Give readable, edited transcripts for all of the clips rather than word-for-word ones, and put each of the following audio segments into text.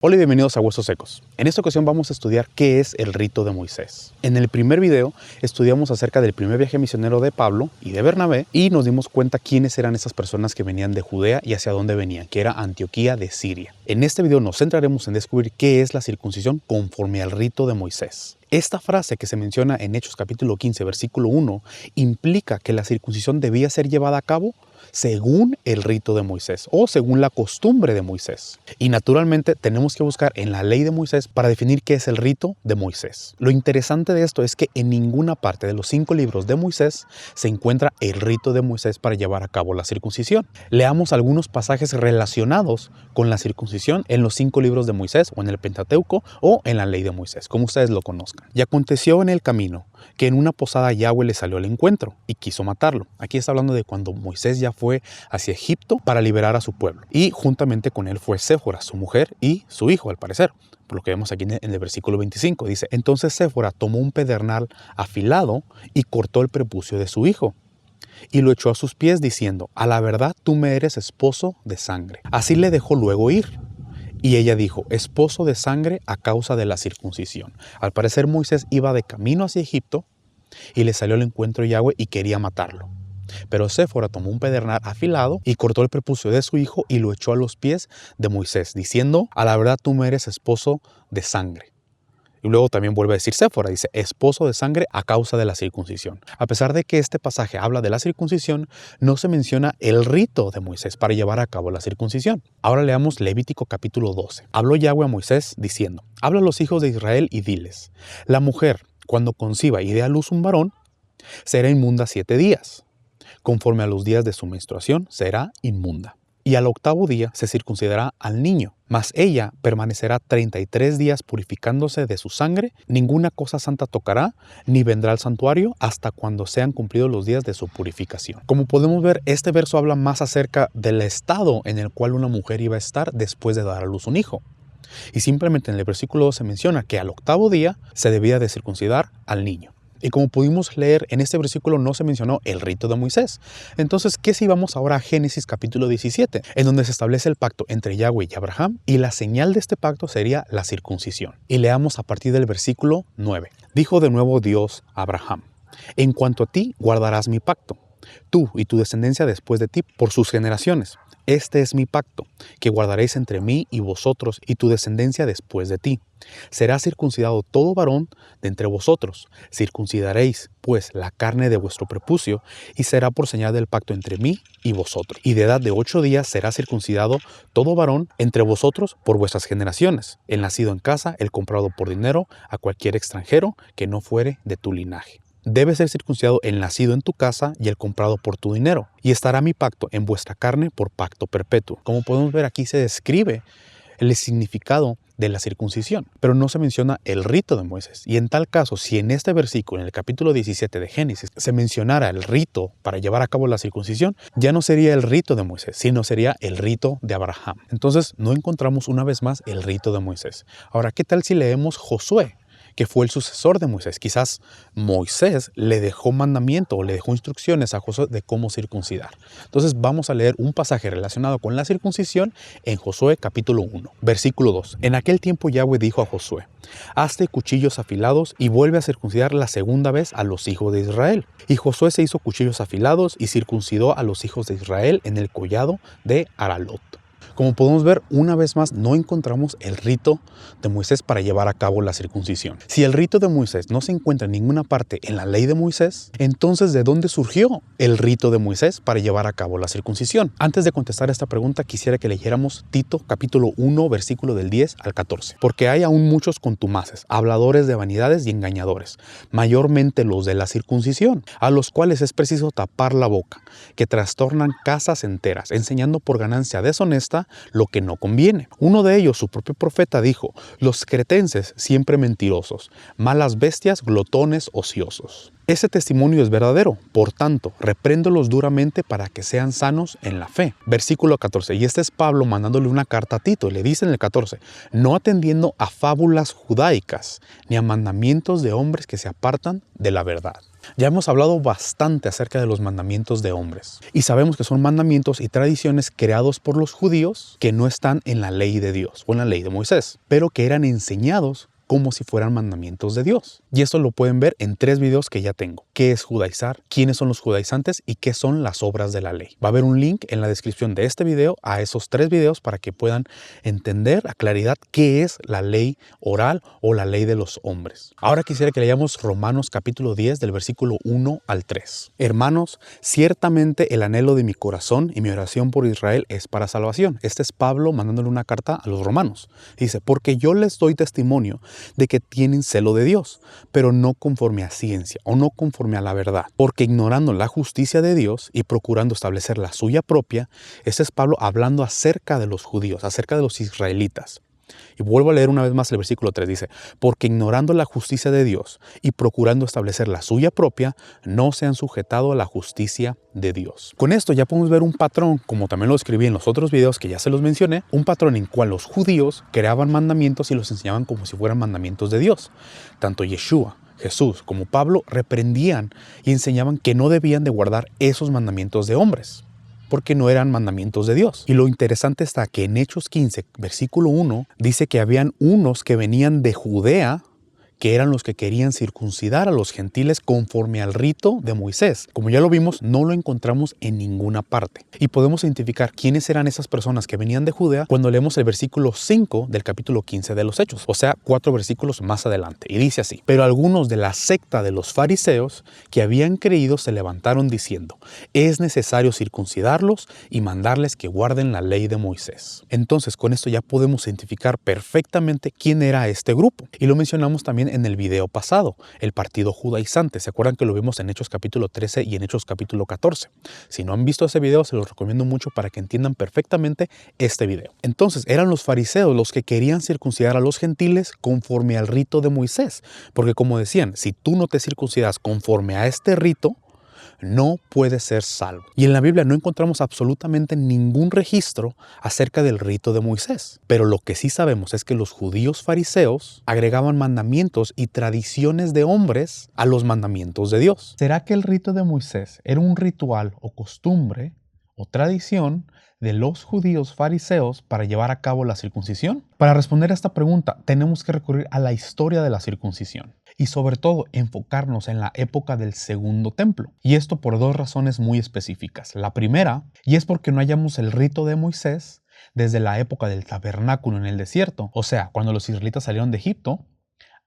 Hola y bienvenidos a Huesos Secos. En esta ocasión vamos a estudiar qué es el rito de Moisés. En el primer video estudiamos acerca del primer viaje misionero de Pablo y de Bernabé y nos dimos cuenta quiénes eran esas personas que venían de Judea y hacia dónde venían, que era Antioquía de Siria. En este video nos centraremos en descubrir qué es la circuncisión conforme al rito de Moisés. Esta frase que se menciona en Hechos capítulo 15, versículo 1, implica que la circuncisión debía ser llevada a cabo según el rito de Moisés o según la costumbre de Moisés. Y naturalmente tenemos que buscar en la ley de Moisés para definir qué es el rito de Moisés. Lo interesante de esto es que en ninguna parte de los 5 libros de Moisés se encuentra el rito de Moisés para llevar a cabo la circuncisión. Leamos algunos pasajes relacionados con la circuncisión en los 5 libros de Moisés o en el Pentateuco o en la ley de Moisés, como ustedes lo conozcan. Y aconteció en el camino que en una posada Yahweh le salió al encuentro y quiso matarlo. Aquí está hablando de cuando Moisés ya fue hacia Egipto para liberar a su pueblo. Y juntamente con él fue Séfora, su mujer, y su hijo, al parecer. Por lo que vemos aquí en el versículo 25. Dice, entonces Séfora tomó un pedernal afilado y cortó el prepucio de su hijo. Y lo echó a sus pies diciendo, a la verdad tú me eres esposo de sangre. Así le dejó luego ir. Y ella dijo, esposo de sangre a causa de la circuncisión. Al parecer Moisés iba de camino hacia Egipto y le salió al encuentro Yahweh y quería matarlo. Pero Séfora tomó un pedernal afilado y cortó el prepucio de su hijo y lo echó a los pies de Moisés, diciendo, a la verdad tú me eres esposo de sangre. Y luego también vuelve a decir Séfora, dice, esposo de sangre a causa de la circuncisión. A pesar de que este pasaje habla de la circuncisión, no se menciona el rito de Moisés para llevar a cabo la circuncisión. Ahora leamos Levítico capítulo 12. Habló Yahweh a Moisés diciendo, habla a los hijos de Israel y diles, la mujer, cuando conciba y dé a luz un varón, será inmunda 7 días. Conforme a los días de su menstruación, será inmunda. Y al 8º día se circuncidará al niño, mas ella permanecerá 33 días purificándose de su sangre, ninguna cosa santa tocará, ni vendrá al santuario hasta cuando sean cumplidos los días de su purificación. Como podemos ver, este verso habla más acerca del estado en el cual una mujer iba a estar después de dar a luz un hijo. Y simplemente en el versículo 2 se menciona que al 8º día se debía de circuncidar al niño. Y como pudimos leer, en este versículo no se mencionó el rito de Moisés. Entonces, ¿qué si vamos ahora a Génesis capítulo 17? En donde se establece el pacto entre Yahweh y Abraham, y la señal de este pacto sería la circuncisión. Y leamos a partir del versículo 9. Dijo de nuevo Dios a Abraham, en cuanto a ti guardarás mi pacto, tú y tu descendencia después de ti por sus generaciones. Este es mi pacto, que guardaréis entre mí y vosotros y tu descendencia después de ti. Será circuncidado todo varón de entre vosotros. Circuncidaréis, pues, la carne de vuestro prepucio, y será por señal del pacto entre mí y vosotros. Y de edad de 8 días será circuncidado todo varón entre vosotros por vuestras generaciones, el nacido en casa, el comprado por dinero, a cualquier extranjero que no fuere de tu linaje. Debe ser circuncidado el nacido en tu casa y el comprado por tu dinero. Y estará mi pacto en vuestra carne por pacto perpetuo. Como podemos ver, aquí se describe el significado de la circuncisión, pero no se menciona el rito de Moisés. Y en tal caso, si en este versículo, en el capítulo 17 de Génesis, se mencionara el rito para llevar a cabo la circuncisión, ya no sería el rito de Moisés, sino sería el rito de Abraham. Entonces, no encontramos una vez más el rito de Moisés. Ahora, ¿qué tal si leemos Josué, que fue el sucesor de Moisés? Quizás Moisés le dejó mandamiento o le dejó instrucciones a Josué de cómo circuncidar. Entonces vamos a leer un pasaje relacionado con la circuncisión en Josué capítulo 1, versículo 2. En aquel tiempo Yahweh dijo a Josué, hazte cuchillos afilados y vuelve a circuncidar la segunda vez a los hijos de Israel. Y Josué se hizo cuchillos afilados y circuncidó a los hijos de Israel en el collado de Aralot. Como podemos ver, una vez más no encontramos el rito de Moisés para llevar a cabo la circuncisión. Si el rito de Moisés no se encuentra en ninguna parte en la ley de Moisés, entonces ¿de dónde surgió el rito de Moisés para llevar a cabo la circuncisión? Antes de contestar esta pregunta, quisiera que leyéramos Tito capítulo 1, versículo del 10 al 14. Porque hay aún muchos contumaces, habladores de vanidades y engañadores, mayormente los de la circuncisión, a los cuales es preciso tapar la boca, que trastornan casas enteras, enseñando por ganancia deshonesta lo que no conviene. Uno de ellos, su propio profeta, dijo, los cretenses siempre mentirosos, malas bestias, glotones, ociosos. Ese testimonio es verdadero, por tanto, repréndolos duramente para que sean sanos en la fe. Versículo 14, y este es Pablo mandándole una carta a Tito, y le dice en el 14, no atendiendo a fábulas judaicas, ni a mandamientos de hombres que se apartan de la verdad. Ya hemos hablado bastante acerca de los mandamientos de hombres y sabemos que son mandamientos y tradiciones creados por los judíos que no están en la ley de Dios o en la ley de Moisés, pero que eran enseñados como si fueran mandamientos de Dios. Y esto lo pueden ver en 3 videos que ya tengo. ¿Qué es judaizar? ¿Quiénes son los judaizantes? ¿Y qué son las obras de la ley? Va a haber un link en la descripción de este video a esos 3 videos para que puedan entender a claridad qué es la ley oral o la ley de los hombres. Ahora quisiera que leamos Romanos capítulo 10 del versículo 1 al 3. Hermanos, ciertamente el anhelo de mi corazón y mi oración por Israel es para salvación. Este es Pablo mandándole una carta a los romanos. Dice, porque yo les doy testimonio de que tienen celo de Dios, pero no conforme a ciencia o no conforme a la verdad, porque ignorando la justicia de Dios y procurando establecer la suya propia. Este es Pablo hablando acerca de los judíos, acerca de los israelitas. Y vuelvo a leer una vez más el versículo 3, dice, porque ignorando la justicia de Dios y procurando establecer la suya propia, no se han sujetado a la justicia de Dios. Con esto ya podemos ver un patrón, como también lo escribí en los otros videos que ya se los mencioné, un patrón en cual los judíos creaban mandamientos y los enseñaban como si fueran mandamientos de Dios. Tanto Yeshua, Jesús, como Pablo reprendían y enseñaban que no debían de guardar esos mandamientos de hombres, porque no eran mandamientos de Dios. Y lo interesante está que en Hechos 15, versículo 1, dice que habían unos que venían de Judea, que eran los que querían circuncidar a los gentiles conforme al rito de Moisés. Como ya lo vimos, no lo encontramos en ninguna parte. Y podemos identificar quiénes eran esas personas que venían de Judea cuando leemos el versículo 5 del capítulo 15 de los Hechos, o sea, 4 versículos más adelante. Y dice así, pero algunos de la secta de los fariseos que habían creído se levantaron diciendo, es necesario circuncidarlos y mandarles que guarden la ley de Moisés. Entonces, con esto ya podemos identificar perfectamente quién era este grupo. Y lo mencionamos también en el video pasado, el partido judaizante. ¿Se acuerdan que lo vimos en Hechos capítulo 13 y en Hechos capítulo 14? Si no han visto ese video, se los recomiendo mucho para que entiendan perfectamente este video. Entonces, eran los fariseos los que querían circuncidar a los gentiles conforme al rito de Moisés. Porque como decían, si tú no te circuncidas conforme a este rito, no puede ser salvo. Y en la Biblia no encontramos absolutamente ningún registro acerca del rito de Moisés. Pero lo que sí sabemos es que los judíos fariseos agregaban mandamientos y tradiciones de hombres a los mandamientos de Dios. ¿Será que el rito de Moisés era un ritual o costumbre o tradición de los judíos fariseos para llevar a cabo la circuncisión? Para responder a esta pregunta, tenemos que recurrir a la historia de la circuncisión y sobre todo enfocarnos en la época del Segundo Templo. Y esto por 2 razones muy específicas. La primera, y es porque no hallamos el rito de Moisés desde la época del tabernáculo en el desierto, o sea, cuando los israelitas salieron de Egipto,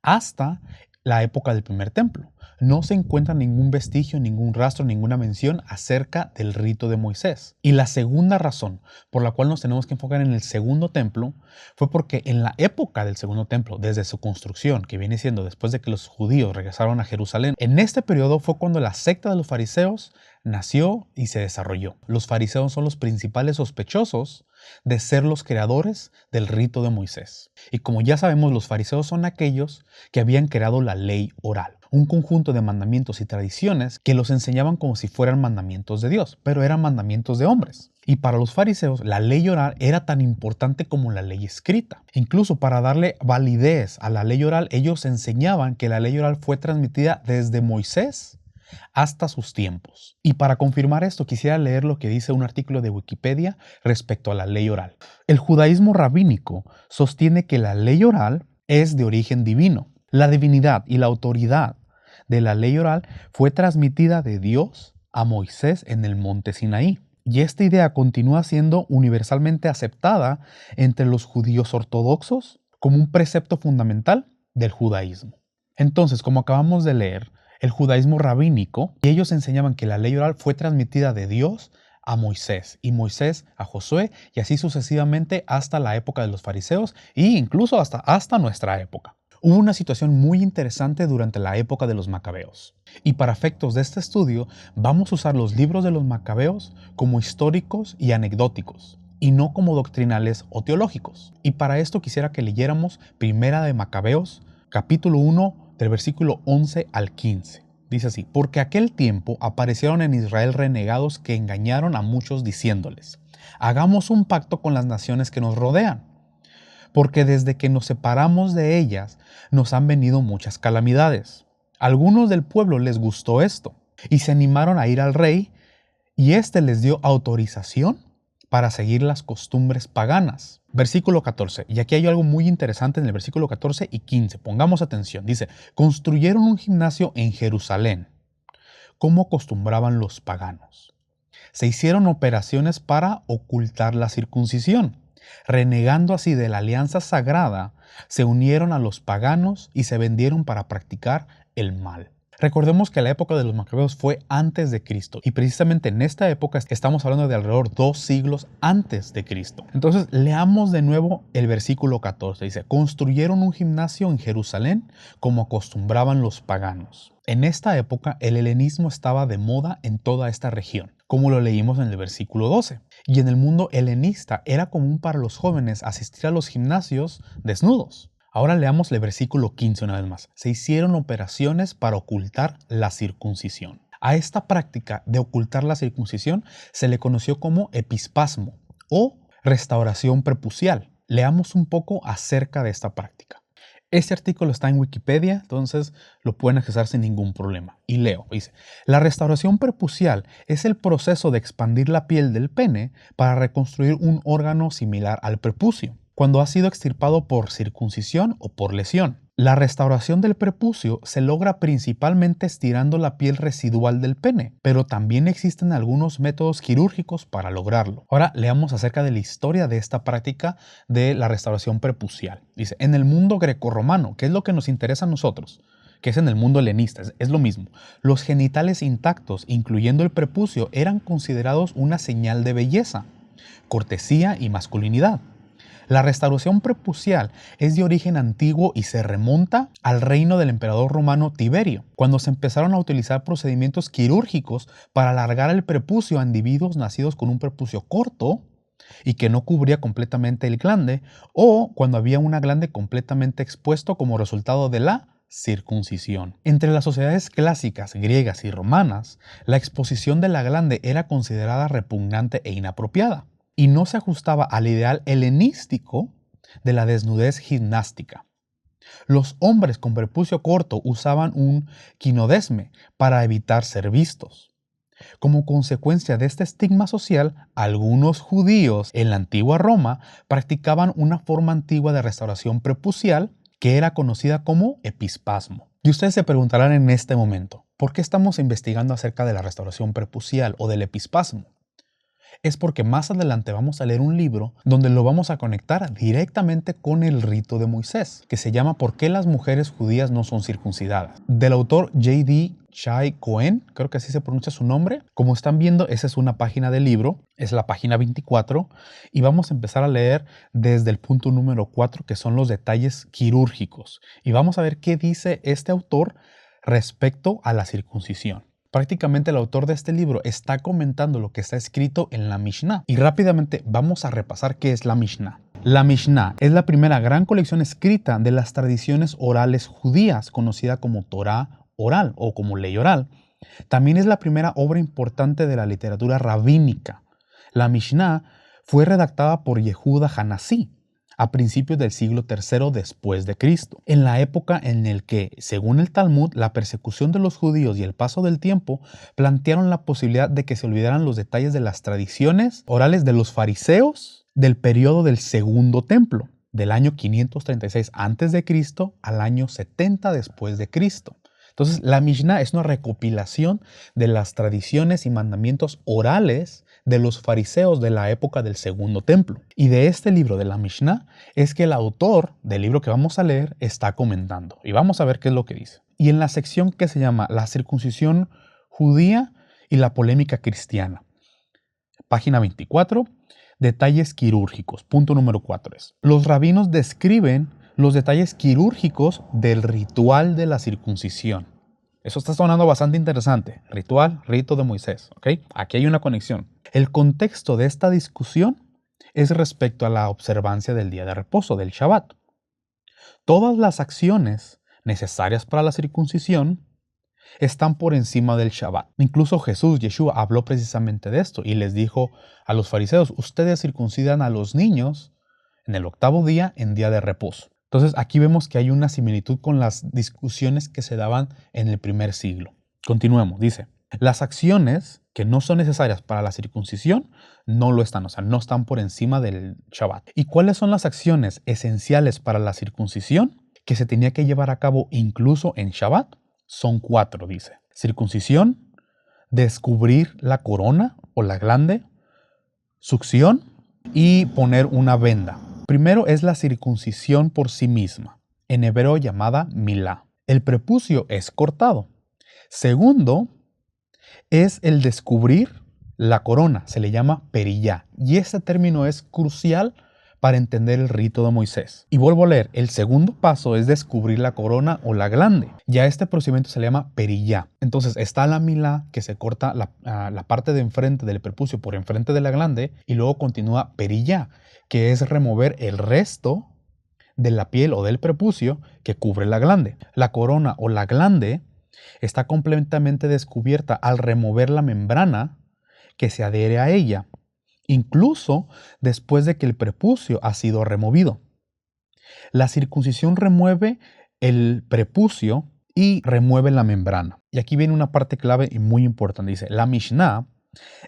hasta la época del primer templo. No se encuentra ningún vestigio, ningún rastro, ninguna mención acerca del rito de Moisés. Y la segunda razón por la cual nos tenemos que enfocar en el segundo templo fue porque en la época del segundo templo, desde su construcción, que viene siendo después de que los judíos regresaron a Jerusalén, en este periodo fue cuando la secta de los fariseos nació y se desarrolló. Los fariseos son los principales sospechosos de ser los creadores del rito de Moisés. Y como ya sabemos, los fariseos son aquellos que habían creado la ley oral, un conjunto de mandamientos y tradiciones que los enseñaban como si fueran mandamientos de Dios, pero eran mandamientos de hombres. Y para los fariseos, la ley oral era tan importante como la ley escrita. Incluso para darle validez a la ley oral, ellos enseñaban que la ley oral fue transmitida desde Moisés hasta sus tiempos. Y para confirmar esto, quisiera leer lo que dice un artículo de Wikipedia respecto a la ley oral. El judaísmo rabínico sostiene que la ley oral es de origen divino. La divinidad y la autoridad de la ley oral fue transmitida de Dios a Moisés en el monte Sinaí. Y esta idea continúa siendo universalmente aceptada entre los judíos ortodoxos como un precepto fundamental del judaísmo. Entonces, como acabamos de leer, el judaísmo rabínico, y ellos enseñaban que la ley oral fue transmitida de Dios a Moisés y Moisés a Josué y así sucesivamente hasta la época de los fariseos e incluso hasta nuestra época. Hubo una situación muy interesante durante la época de los macabeos. Y para efectos de este estudio, vamos a usar los libros de los macabeos como históricos y anecdóticos, y no como doctrinales o teológicos. Y para esto quisiera que leyéramos Primera de Macabeos, capítulo 1, del versículo 11 al 15. Dice así, porque aquel tiempo aparecieron en Israel renegados que engañaron a muchos diciéndoles, hagamos un pacto con las naciones que nos rodean. Porque desde que nos separamos de ellas, nos han venido muchas calamidades. Algunos del pueblo les gustó esto y se animaron a ir al rey, y éste les dio autorización para seguir las costumbres paganas. Versículo 14. Y aquí hay algo muy interesante en el versículo 14 y 15. Pongamos atención. Dice, construyeron un gimnasio en Jerusalén, como acostumbraban los paganos. Se hicieron operaciones para ocultar la circuncisión. Renegando así de la alianza sagrada, se unieron a los paganos y se vendieron para practicar el mal. Recordemos que la época de los macabeos fue antes de Cristo, y precisamente en esta época estamos hablando de alrededor 2 siglos antes de Cristo. Entonces leamos de nuevo el versículo 14. Dice, construyeron un gimnasio en Jerusalén como acostumbraban los paganos. En esta época el helenismo estaba de moda en toda esta región, como lo leímos en el versículo 12. Y en el mundo helenista era común para los jóvenes asistir a los gimnasios desnudos. Ahora leamos el versículo 15 una vez más. Se hicieron operaciones para ocultar la circuncisión. A esta práctica de ocultar la circuncisión se le conoció como epispasmo o restauración prepucial. Leamos un poco acerca de esta práctica. Este artículo está en Wikipedia, entonces lo pueden accesar sin ningún problema. Y leo, dice, la restauración prepucial es el proceso de expandir la piel del pene para reconstruir un órgano similar al prepucio, cuando ha sido extirpado por circuncisión o por lesión. La restauración del prepucio se logra principalmente estirando la piel residual del pene, pero también existen algunos métodos quirúrgicos para lograrlo. Ahora leamos acerca de la historia de esta práctica de la restauración prepucial. Dice, en el mundo grecorromano, que es lo que nos interesa a nosotros, que es en el mundo helenista, es lo mismo. Los genitales intactos, incluyendo el prepucio, eran considerados una señal de belleza, cortesía y masculinidad. La restauración prepucial es de origen antiguo y se remonta al reino del emperador romano Tiberio, cuando se empezaron a utilizar procedimientos quirúrgicos para alargar el prepucio a individuos nacidos con un prepucio corto y que no cubría completamente el glande, o cuando había una glande completamente expuesto como resultado de la circuncisión. Entre las sociedades clásicas griegas y romanas, la exposición de la glande era considerada repugnante e inapropiada, y no se ajustaba al ideal helenístico de la desnudez gimnástica. Los hombres con prepucio corto usaban un quinodesme para evitar ser vistos. Como consecuencia de este estigma social, algunos judíos en la antigua Roma practicaban una forma antigua de restauración prepucial que era conocida como epispasmo. Y ustedes se preguntarán en este momento, ¿por qué estamos investigando acerca de la restauración prepucial o del epispasmo? Es porque más adelante vamos a leer un libro donde lo vamos a conectar directamente con el rito de Moisés, que se llama ¿Por qué las mujeres judías no son circuncidadas?, del autor J.D. Chai Cohen, creo que así se pronuncia su nombre. Como están viendo, esa es una página del libro, es la página 24, y vamos a empezar a leer desde el punto número 4, que son los detalles quirúrgicos. Y vamos a ver qué dice este autor respecto a la circuncisión. Prácticamente el autor de este libro está comentando lo que está escrito en la Mishnah. Y rápidamente vamos a repasar qué es la Mishnah. La Mishnah es la primera gran colección escrita de las tradiciones orales judías, conocida como Torá oral o como ley oral. También es la primera obra importante de la literatura rabínica. La Mishnah fue redactada por Yehuda Hanasí a principios del siglo III después de Cristo, en la época en la que, según el Talmud, la persecución de los judíos y el paso del tiempo plantearon la posibilidad de que se olvidaran los detalles de las tradiciones orales de los fariseos del periodo del Segundo Templo, del año 536 a.C. al año 70 después de Cristo. Entonces, la Mishnah es una recopilación de las tradiciones y mandamientos orales de los fariseos de la época del Segundo Templo. Y de este libro de la Mishnah es que el autor del libro que vamos a leer está comentando. Y vamos a ver qué es lo que dice. Y en la sección que se llama La circuncisión judía y la polémica cristiana, página 24, detalles quirúrgicos. Punto número 4 es: los rabinos describen los detalles quirúrgicos del ritual de la circuncisión. Eso está sonando bastante interesante. Ritual, rito de Moisés. ¿Ok? Aquí hay una conexión. El contexto de esta discusión es respecto a la observancia del día de reposo, del Shabbat. Todas las acciones necesarias para la circuncisión están por encima del Shabbat. Incluso Jesús, Yeshua, habló precisamente de esto y les dijo a los fariseos: ustedes circuncidan a los niños en el 8º día en día de reposo. Entonces aquí vemos que hay una similitud con las discusiones que se daban en el primer siglo. Continuemos, dice, las acciones que no son necesarias para la circuncisión no lo están, o sea, no están por encima del Shabbat. ¿Y cuáles son las acciones esenciales para la circuncisión que se tenía que llevar a cabo incluso en Shabbat? Son 4, dice. Circuncisión, descubrir la corona o la glande, succión y poner una venda. Primero es la circuncisión por sí misma, en hebreo llamada milá. El prepucio es cortado. Segundo es el descubrir la corona, se le llama perillá, y este término es crucial para entender el rito de Moisés. Y vuelvo a leer, el segundo paso es descubrir la corona o la glande. Ya este procedimiento se le llama perillá. Entonces está la milá, que se corta la parte de enfrente del prepucio por enfrente de la glande, y luego continúa perillá, que es remover el resto de la piel o del prepucio que cubre la glande. La corona o la glande está completamente descubierta al remover la membrana que se adhiere a ella, incluso después de que el prepucio ha sido removido. La circuncisión remueve el prepucio y remueve la membrana. Y aquí viene una parte clave y muy importante. Dice, la Mishnah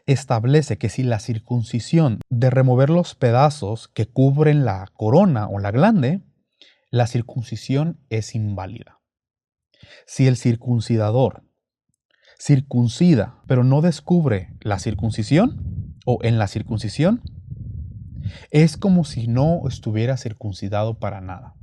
establece que si la circuncisión de remover los pedazos que cubren la corona o la glande, la circuncisión es inválida. Si el circuncidador circuncida, pero no descubre la circuncisión o en la circuncisión, es como si no estuviera circuncidado para nada.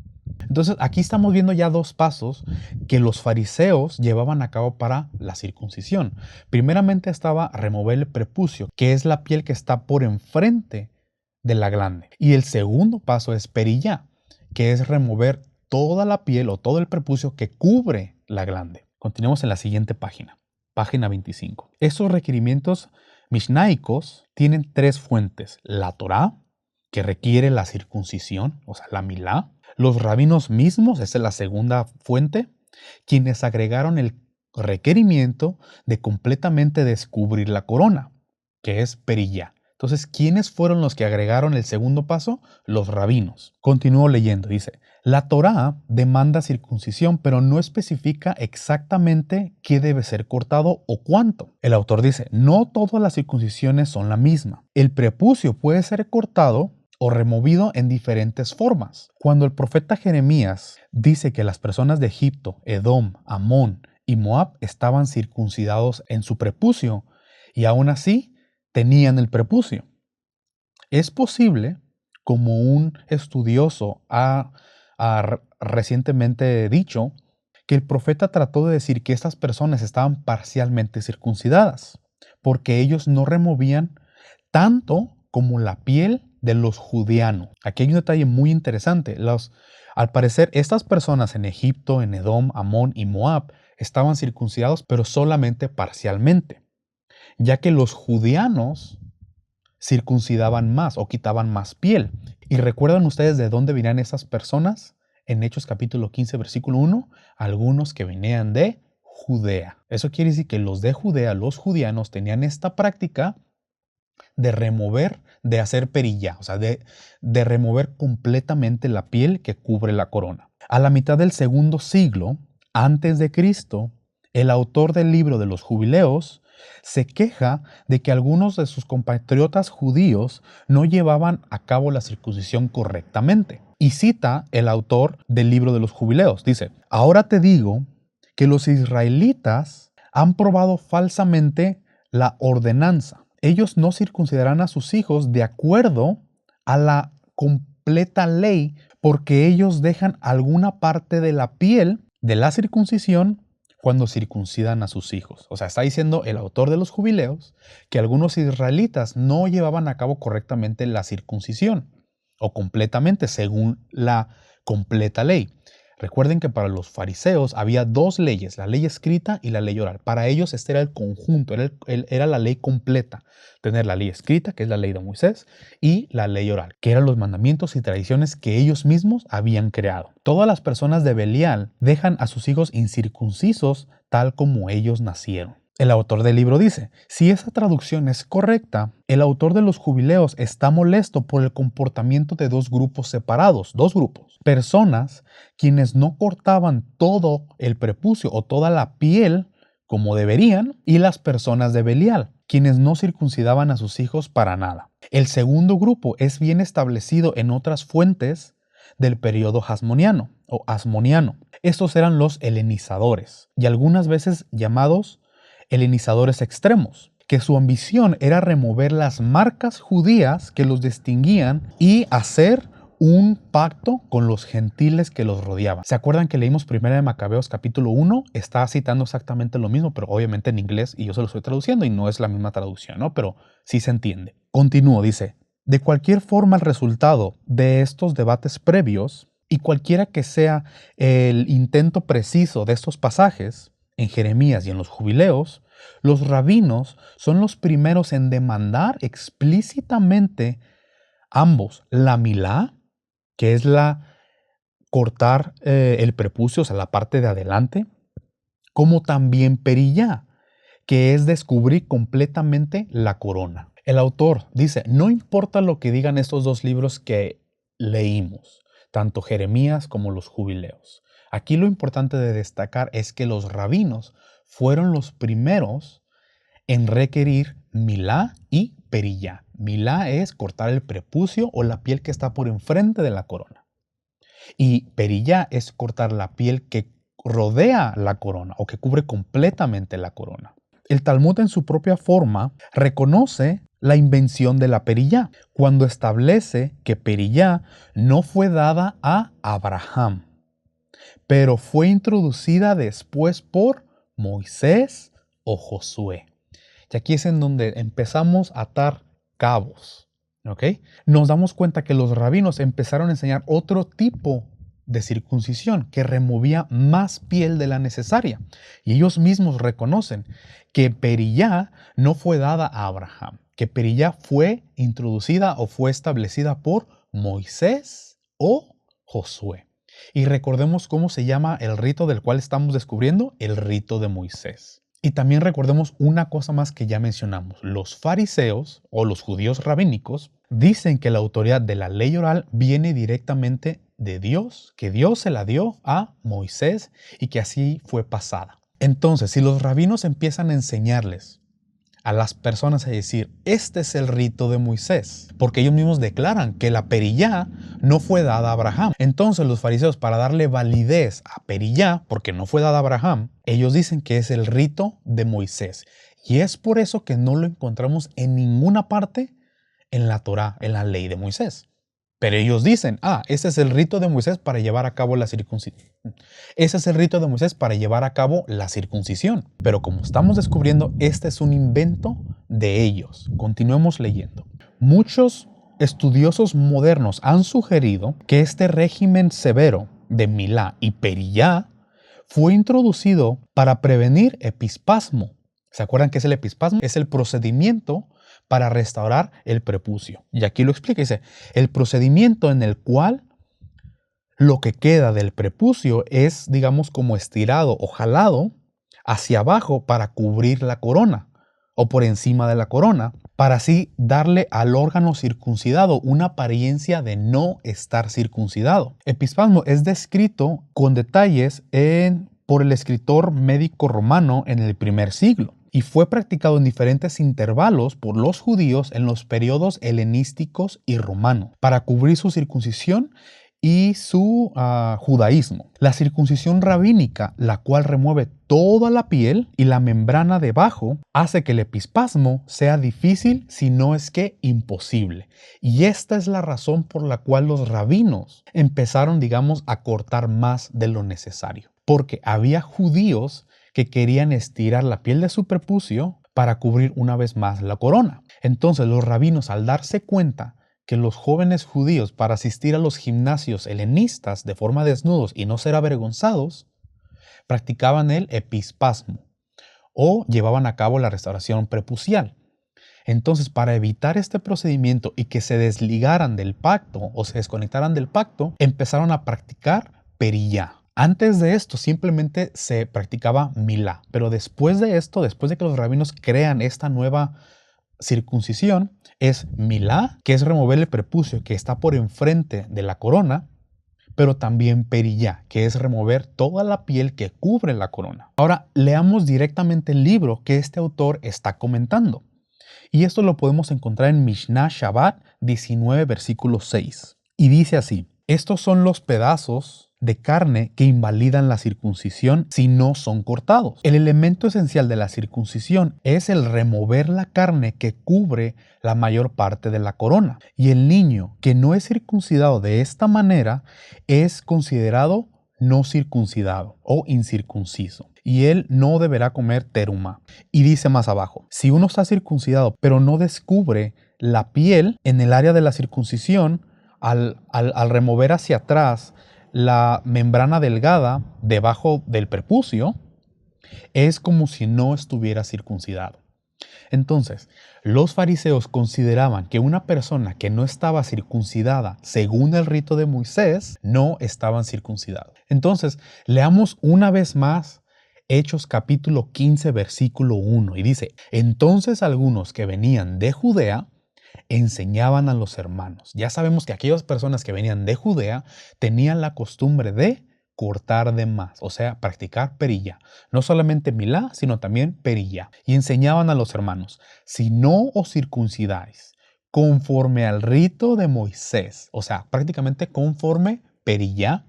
Entonces aquí estamos viendo ya 2 pasos que los fariseos llevaban a cabo para la circuncisión. Primeramente estaba remover el prepucio, que es la piel que está por enfrente de la glande. Y el segundo paso es perillá, que es remover toda la piel o todo el prepucio que cubre la glande. Continuemos en la siguiente página, página 25. Estos requerimientos mishnaicos tienen 3 fuentes: la Torá, que requiere la circuncisión, o sea, la milá; los rabinos mismos, esa es la segunda fuente, quienes agregaron el requerimiento de completamente descubrir la corona, que es perillá. Entonces, ¿quiénes fueron los que agregaron el segundo paso? Los rabinos. Continúo leyendo, dice, la Torá demanda circuncisión, pero no especifica exactamente qué debe ser cortado o cuánto. El autor dice, no todas las circuncisiones son la misma. El prepucio puede ser cortado o removido en diferentes formas. Cuando el profeta Jeremías dice que las personas de Egipto, Edom, Amón y Moab estaban circuncidados en su prepucio y aún así tenían el prepucio. Es posible, como un estudioso ha recientemente dicho, que el profeta trató de decir que estas personas estaban parcialmente circuncidadas, porque ellos no removían tanto como la piel de los judeanos. Aquí hay un detalle muy interesante. Al parecer, estas personas en Egipto, en Edom, Amón y Moab estaban circuncidados, pero solamente parcialmente, ya que los judeanos circuncidaban más o quitaban más piel. ¿Y recuerdan ustedes de dónde venían esas personas? En Hechos capítulo 15, versículo 1, algunos que venían de Judea. Eso quiere decir que los de Judea, los judeanos, tenían esta práctica de remover, de hacer perillá, o sea, de remover completamente la piel que cubre la corona. A la mitad del segundo siglo, antes de Cristo, el autor del libro de los Jubileos se queja de que algunos de sus compatriotas judíos no llevaban a cabo la circuncisión correctamente. Y cita el autor del libro de los Jubileos. Dice, ahora te digo que los israelitas han probado falsamente la ordenanza. Ellos no circuncidarán a sus hijos de acuerdo a la completa ley, porque ellos dejan alguna parte de la piel de la circuncisión cuando circuncidan a sus hijos. O sea, está diciendo el autor de los Jubileos que algunos israelitas no llevaban a cabo correctamente la circuncisión o completamente según la completa ley. Recuerden que para los fariseos había 2 leyes, la ley escrita y la ley oral. Para ellos este era el conjunto, era la ley completa. Tener la ley escrita, que es la ley de Moisés, y la ley oral, que eran los mandamientos y tradiciones que ellos mismos habían creado. Todas las personas de Belial dejan a sus hijos incircuncisos tal como ellos nacieron. El autor del libro dice, si esa traducción es correcta, el autor de los jubileos está molesto por el comportamiento de dos grupos separados, dos grupos. Personas quienes no cortaban todo el prepucio o toda la piel como deberían, y las personas de Belial, quienes no circuncidaban a sus hijos para nada. El segundo grupo es bien establecido en otras fuentes del periodo hasmoniano o asmoniano. Estos eran los helenizadores y algunas veces llamados helenizadores extremos, que su ambición era remover las marcas judías que los distinguían y hacer un pacto con los gentiles que los rodeaban. ¿Se acuerdan que leímos 1 de Macabeos capítulo 1? Está citando exactamente lo mismo, pero obviamente en inglés, y yo se lo estoy traduciendo y no es la misma traducción, ¿no? Pero sí se entiende. Continúo, dice, de cualquier forma el resultado de estos debates previos, y cualquiera que sea el intento preciso de estos pasajes, en Jeremías y en los jubileos, los rabinos son los primeros en demandar explícitamente ambos la milá, que es la cortar el prepucio, o sea, la parte de adelante, como también perillá, que es descubrir completamente la corona. El autor dice, no importa lo que digan estos dos libros que leímos, tanto Jeremías como los jubileos. Aquí lo importante de destacar es que los rabinos fueron los primeros en requerir milá y perillá. Milá es cortar el prepucio o la piel que está por enfrente de la corona. Y perillá es cortar la piel que rodea la corona o que cubre completamente la corona. El Talmud en su propia forma reconoce la invención de la perillá cuando establece que perillá no fue dada a Abraham, pero fue introducida después por Moisés o Josué. Y aquí es en donde empezamos a atar cabos, ¿ok? Nos damos cuenta que los rabinos empezaron a enseñar otro tipo de circuncisión que removía más piel de la necesaria. Y ellos mismos reconocen que perillá no fue dada a Abraham, que perillá fue introducida o fue establecida por Moisés o Josué. Y recordemos cómo se llama el rito del cual estamos descubriendo, el rito de Moisés. Y también recordemos una cosa más que ya mencionamos. Los fariseos o los judíos rabínicos dicen que la autoridad de la ley oral viene directamente de Dios, que Dios se la dio a Moisés y que así fue pasada. Entonces, si los rabinos empiezan a enseñarles a las personas a decir, este es el rito de Moisés, porque ellos mismos declaran que la perillá no fue dada a Abraham. Entonces los fariseos, para darle validez a perillá, porque no fue dada a Abraham, ellos dicen que es el rito de Moisés. Y es por eso que no lo encontramos en ninguna parte en la Torá, en la ley de Moisés. Pero ellos dicen, ese es el rito de Moisés para llevar a cabo la circuncisión. Ese es el rito de Moisés para llevar a cabo la circuncisión. Pero como estamos descubriendo, este es un invento de ellos. Continuemos leyendo. Muchos estudiosos modernos han sugerido que este régimen severo de milá y perillá fue introducido para prevenir epispasmo. ¿Se acuerdan qué es el epispasmo? Es el procedimiento para restaurar el prepucio. Y aquí lo explica, dice, el procedimiento en el cual lo que queda del prepucio es, digamos, como estirado o jalado hacia abajo para cubrir la corona o por encima de la corona, para así darle al órgano circuncidado una apariencia de no estar circuncidado. Epispasmo es descrito con detalles por el escritor médico romano en el primer siglo. Y fue practicado en diferentes intervalos por los judíos en los periodos helenísticos y romanos para cubrir su circuncisión y su judaísmo. La circuncisión rabínica, la cual remueve toda la piel y la membrana debajo, hace que el epispasmo sea difícil, si no es que imposible. Y esta es la razón por la cual los rabinos empezaron, digamos, a cortar más de lo necesario. Porque había judíos que querían estirar la piel de su prepucio para cubrir una vez más la corona. Entonces los rabinos, al darse cuenta que los jóvenes judíos, para asistir a los gimnasios helenistas de forma desnudos y no ser avergonzados, practicaban el epispasmo o llevaban a cabo la restauración prepucial. Entonces, para evitar este procedimiento y que se desligaran del pacto o se desconectaran del pacto, empezaron a practicar perillá. Antes de esto simplemente se practicaba milá, pero después de esto, después de que los rabinos crean esta nueva circuncisión, es milá, que es remover el prepucio que está por enfrente de la corona, pero también perillá, que es remover toda la piel que cubre la corona. Ahora, leamos directamente el libro que este autor está comentando. Y esto lo podemos encontrar en Mishnah Shabbat 19, versículo 6. Y dice así: estos son los pedazos de carne que invalidan la circuncisión si no son cortados. El elemento esencial de la circuncisión es el remover la carne que cubre la mayor parte de la corona. Y el niño que no es circuncidado de esta manera es considerado no circuncidado o incircunciso, y él no deberá comer teruma. Y dice más abajo: si uno está circuncidado pero no descubre la piel en el área de la circuncisión, al remover hacia atrás la membrana delgada debajo del prepucio, es como si no estuviera circuncidado. Entonces, los fariseos consideraban que una persona que no estaba circuncidada según el rito de Moisés, no estaban circuncidados. Entonces, leamos una vez más Hechos capítulo 15, versículo 1, y dice: entonces algunos que venían de Judea enseñaban a los hermanos. Ya sabemos que aquellas personas que venían de Judea tenían la costumbre de cortar de más, o sea, practicar perilla. No solamente milá, sino también perilla. Y enseñaban a los hermanos: si no os circuncidáis conforme al rito de Moisés, o sea, prácticamente conforme perilla,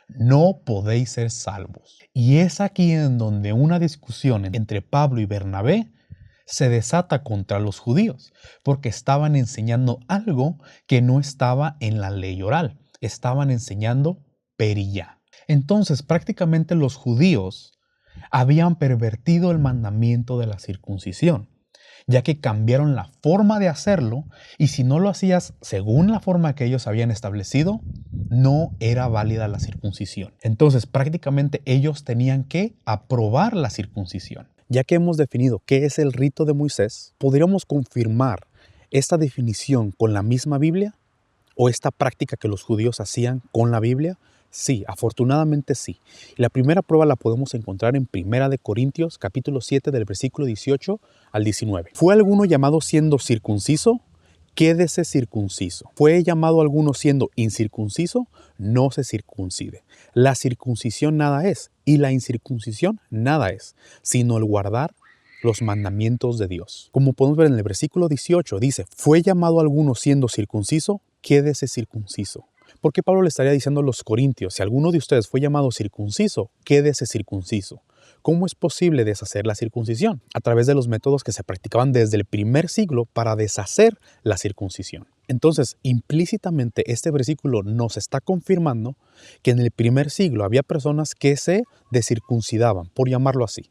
no podéis ser salvos. Y es aquí en donde una discusión entre Pablo y Bernabé se desata contra los judíos, porque estaban enseñando algo que no estaba en la ley oral. Estaban enseñando perilla. Entonces, prácticamente los judíos habían pervertido el mandamiento de la circuncisión, ya que cambiaron la forma de hacerlo, y si no lo hacías según la forma que ellos habían establecido, no era válida la circuncisión. Entonces, prácticamente ellos tenían que aprobar la circuncisión. Ya que hemos definido qué es el rito de Moisés, ¿podríamos confirmar esta definición con la misma Biblia? ¿O esta práctica que los judíos hacían con la Biblia? Sí, afortunadamente sí. Y la primera prueba la podemos encontrar en 1 Corintios capítulo 7 del versículo 18 al 19. ¿Fue alguno llamado siendo circunciso? Quédese circunciso. ¿Fue llamado alguno siendo incircunciso? No se circuncide. La circuncisión nada es, y la incircuncisión nada es, sino el guardar los mandamientos de Dios. Como podemos ver en el versículo 18, dice: ¿fue llamado alguno siendo circunciso? Quédese circunciso. ¿Por qué Pablo le estaría diciendo a los corintios: si alguno de ustedes fue llamado circunciso, quédese circunciso? ¿Cómo es posible deshacer la circuncisión? A través de los métodos que se practicaban desde el primer siglo para deshacer la circuncisión. Entonces, implícitamente este versículo nos está confirmando que en el primer siglo había personas que se descircuncidaban, por llamarlo así,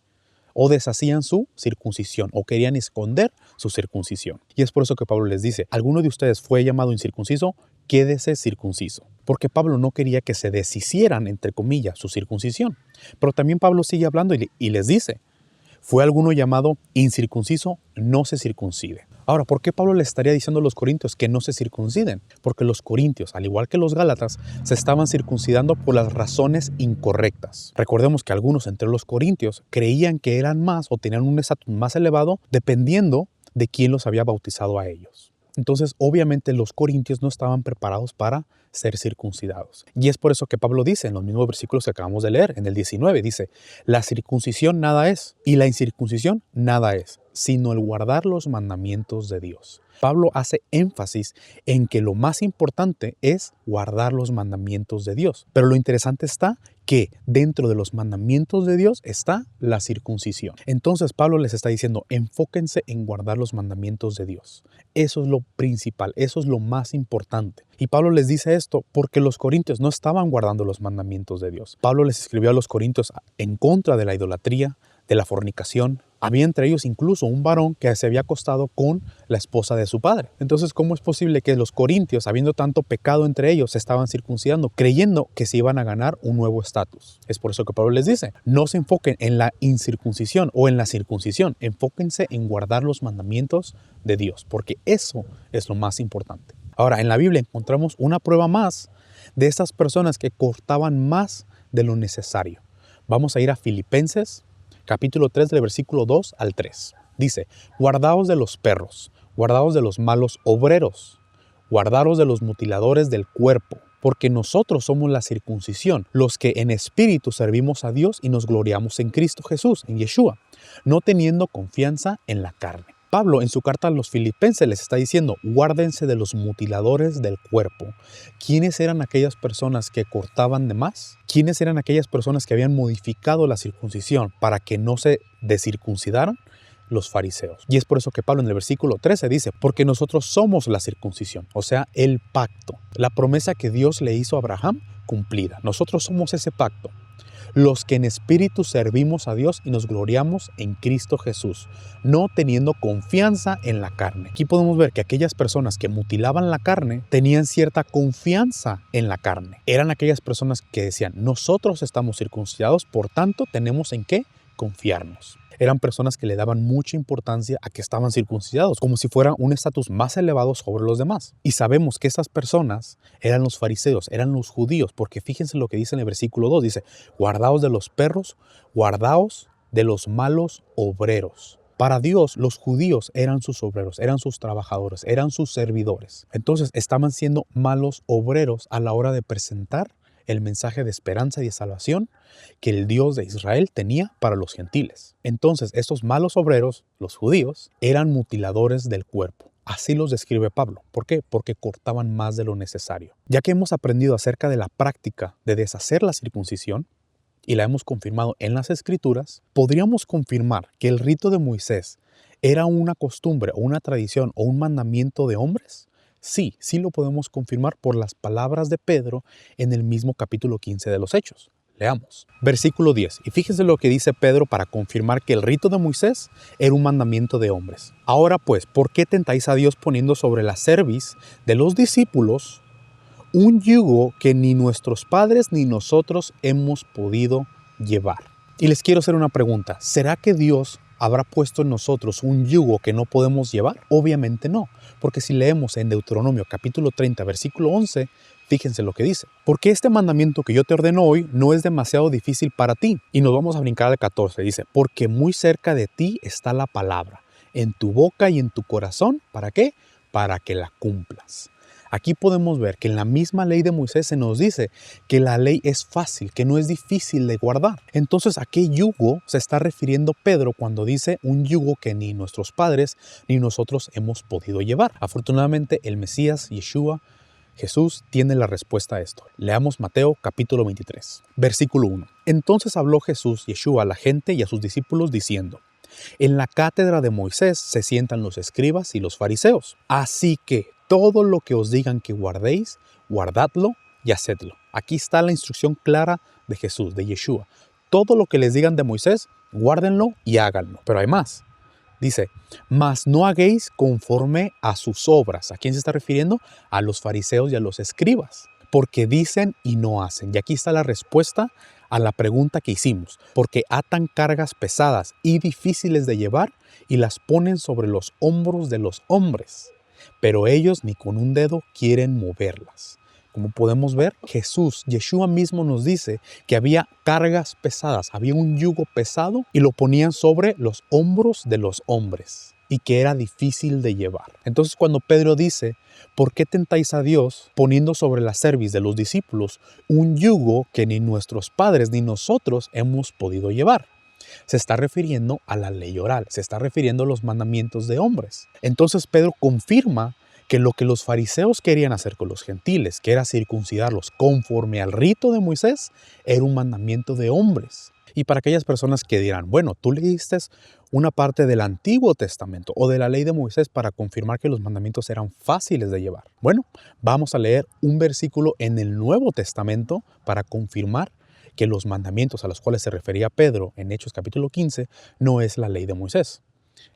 o deshacían su circuncisión, o querían esconder su circuncisión. Y es por eso que Pablo les dice: ¿alguno de ustedes fue llamado incircunciso? Quédese circunciso. Porque Pablo no quería que se deshicieran, entre comillas, su circuncisión. Pero también Pablo sigue hablando y les dice: ¿fue alguno llamado incircunciso? No se circuncide. Ahora, ¿por qué Pablo le estaría diciendo a los corintios que no se circunciden? Porque los corintios, al igual que los gálatas, se estaban circuncidando por las razones incorrectas. Recordemos que algunos entre los corintios creían que eran más o tenían un estatus más elevado dependiendo de quién los había bautizado a ellos. Entonces, obviamente, los corintios no estaban preparados para ser circuncidados. Y es por eso que Pablo dice en los mismos versículos que acabamos de leer, en el 19, dice: la circuncisión nada es, y la incircuncisión nada es, sino el guardar los mandamientos de Dios. Pablo hace énfasis en que lo más importante es guardar los mandamientos de Dios. Pero lo interesante está que dentro de los mandamientos de Dios está la circuncisión. Entonces Pablo les está diciendo: enfóquense en guardar los mandamientos de Dios. Eso es lo principal, eso es lo más importante. Y Pablo les dice esto porque los corintios no estaban guardando los mandamientos de Dios. Pablo les escribió a los corintios en contra de la idolatría, de la fornicación. Había entre ellos incluso un varón que se había acostado con la esposa de su padre. Entonces, ¿cómo es posible que los corintios, habiendo tanto pecado entre ellos, se estaban circuncidando, creyendo que se iban a ganar un nuevo estatus? Es por eso que Pablo les dice: no se enfoquen en la incircuncisión o en la circuncisión, enfóquense en guardar los mandamientos de Dios, porque eso es lo más importante. Ahora, en la Biblia encontramos una prueba más de estas personas que cortaban más de lo necesario. Vamos a ir a Filipenses, capítulo 3, del versículo 2 al 3. Dice, guardaos de los perros, guardaos de los malos obreros, guardaos de los mutiladores del cuerpo, porque nosotros somos la circuncisión, los que en espíritu servimos a Dios y nos gloriamos en Cristo Jesús, en Yeshua, no teniendo confianza en la carne. Pablo en su carta a los filipenses les está diciendo, guárdense de los mutiladores del cuerpo. ¿Quiénes eran aquellas personas que cortaban de más? ¿Quiénes eran aquellas personas que habían modificado la circuncisión para que no se descircuncidaran? Los fariseos. Y es por eso que Pablo en el versículo 13 dice, porque nosotros somos la circuncisión, o sea, el pacto, la promesa que Dios le hizo a Abraham cumplida. Nosotros somos ese pacto, los que en espíritu servimos a Dios y nos gloriamos en Cristo Jesús, no teniendo confianza en la carne. Aquí podemos ver que aquellas personas que mutilaban la carne tenían cierta confianza en la carne. Eran aquellas personas que decían, nosotros estamos circuncidados, por tanto tenemos en qué confiarnos. Eran personas que le daban mucha importancia a que estaban circuncidados, como si fuera un estatus más elevado sobre los demás. Y sabemos que esas personas eran los fariseos, eran los judíos, porque fíjense lo que dice en el versículo 2, dice, guardaos de los perros, guardaos de los malos obreros. Para Dios, los judíos eran sus obreros, eran sus trabajadores, eran sus servidores. Entonces, estaban siendo malos obreros a la hora de presentar el mensaje de esperanza y de salvación que el Dios de Israel tenía para los gentiles. Entonces, estos malos obreros, los judíos, eran mutiladores del cuerpo. Así los describe Pablo. ¿Por qué? Porque cortaban más de lo necesario. Ya que hemos aprendido acerca de la práctica de deshacer la circuncisión, y la hemos confirmado en las Escrituras, podríamos confirmar que el rito de Moisés era una costumbre o una tradición o un mandamiento de hombres. Sí lo podemos confirmar por las palabras de Pedro en el mismo capítulo 15 de los Hechos. Leamos. Versículo 10. Y fíjense lo que dice Pedro para confirmar que el rito de Moisés era un mandamiento de hombres. Ahora pues, ¿por qué tentáis a Dios poniendo sobre la cerviz de los discípulos un yugo que ni nuestros padres ni nosotros hemos podido llevar? Y les quiero hacer una pregunta. ¿Será que Dios habrá puesto en nosotros un yugo que no podemos llevar? Obviamente no, porque si leemos en Deuteronomio capítulo 30, versículo 11, fíjense lo que dice. Porque este mandamiento que yo te ordeno hoy no es demasiado difícil para ti. Y nos vamos a brincar al 14, dice, porque muy cerca de ti está la palabra, en tu boca y en tu corazón. ¿Para qué? Para que la cumplas. Aquí podemos ver que en la misma ley de Moisés se nos dice que la ley es fácil, que no es difícil de guardar. Entonces, ¿a qué yugo se está refiriendo Pedro cuando dice un yugo que ni nuestros padres ni nosotros hemos podido llevar? Afortunadamente, el Mesías, Yeshua, Jesús, tiene la respuesta a esto. Leamos Mateo capítulo 23, versículo 1. Entonces habló Jesús, Yeshua, a la gente y a sus discípulos diciendo, en la cátedra de Moisés se sientan los escribas y los fariseos. Así que todo lo que os digan que guardéis, guardadlo y hacedlo. Aquí está la instrucción clara de Jesús, de Yeshua. Todo lo que les digan de Moisés, guárdenlo y háganlo. Pero hay más. Dice, mas no hagáis conforme a sus obras. ¿A quién se está refiriendo? A los fariseos y a los escribas. Porque dicen y no hacen. Y aquí está la respuesta a la pregunta que hicimos. Porque atan cargas pesadas y difíciles de llevar y las ponen sobre los hombros de los hombres. Pero ellos ni con un dedo quieren moverlas. Como podemos ver, Jesús, Yeshua mismo nos dice que había cargas pesadas, había un yugo pesado y lo ponían sobre los hombros de los hombres y que era difícil de llevar. Entonces cuando Pedro dice, ¿por qué tentáis a Dios poniendo sobre la cerviz de los discípulos un yugo que ni nuestros padres ni nosotros hemos podido llevar? Se está refiriendo a la ley oral, se está refiriendo a los mandamientos de hombres. Entonces Pedro confirma que lo que los fariseos querían hacer con los gentiles, que era circuncidarlos conforme al rito de Moisés, era un mandamiento de hombres. Y para aquellas personas que dirán, bueno, tú leíste una parte del Antiguo Testamento o de la ley de Moisés para confirmar que los mandamientos eran fáciles de llevar. Bueno, vamos a leer un versículo en el Nuevo Testamento para confirmar que los mandamientos a los cuales se refería Pedro en Hechos capítulo 15 no es la ley de Moisés.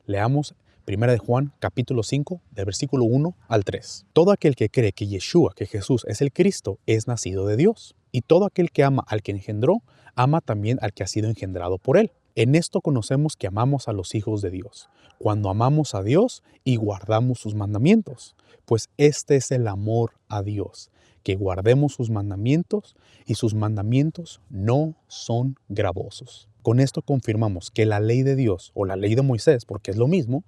Leamos 1 de Juan capítulo 5 del versículo 1 al 3. Todo aquel que cree que Yeshua, que Jesús es el Cristo, es nacido de Dios. Y todo aquel que ama al que engendró, ama también al que ha sido engendrado por él. En esto conocemos que amamos a los hijos de Dios, cuando amamos a Dios y guardamos sus mandamientos. Pues este es el amor a Dios, que guardemos sus mandamientos y sus mandamientos no son gravosos. Con esto confirmamos que la ley de Dios o la ley de Moisés, porque es lo mismo,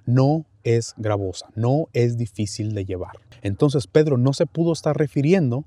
no es gravosa, no es difícil de llevar. Entonces Pedro no se pudo estar refiriendo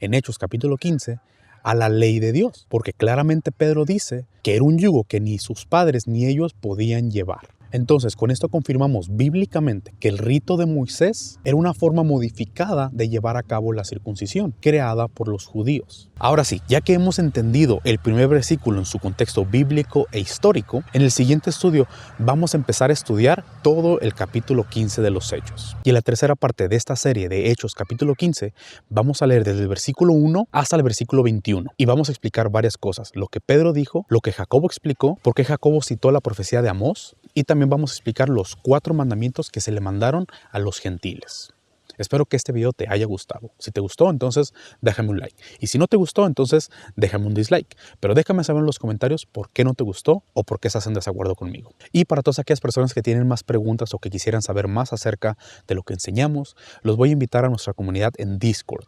en Hechos capítulo 15 a la ley de Dios, porque claramente Pedro dice que era un yugo que ni sus padres ni ellos podían llevar. Entonces, con esto confirmamos bíblicamente que el rito de Moisés era una forma modificada de llevar a cabo la circuncisión, creada por los judíos. Ahora sí, ya que hemos entendido el primer versículo en su contexto bíblico e histórico, en el siguiente estudio vamos a empezar a estudiar todo el capítulo 15 de los Hechos. Y en la tercera parte de esta serie de Hechos capítulo 15, vamos a leer desde el versículo 1 hasta el versículo 21. Y vamos a explicar varias cosas, lo que Pedro dijo, lo que Jacobo explicó, por qué Jacobo citó la profecía de Amós, y también vamos a explicar los 4 mandamientos que se le mandaron a los gentiles. Espero que este video te haya gustado. Si te gustó, entonces déjame un like. Y si no te gustó, entonces déjame un dislike. Pero déjame saber en los comentarios por qué no te gustó o por qué estás en desacuerdo conmigo. Y para todas aquellas personas que tienen más preguntas o que quisieran saber más acerca de lo que enseñamos, los voy a invitar a nuestra comunidad en Discord.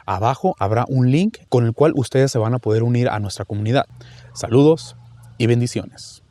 Abajo habrá un link con el cual ustedes se van a poder unir a nuestra comunidad. Saludos y bendiciones.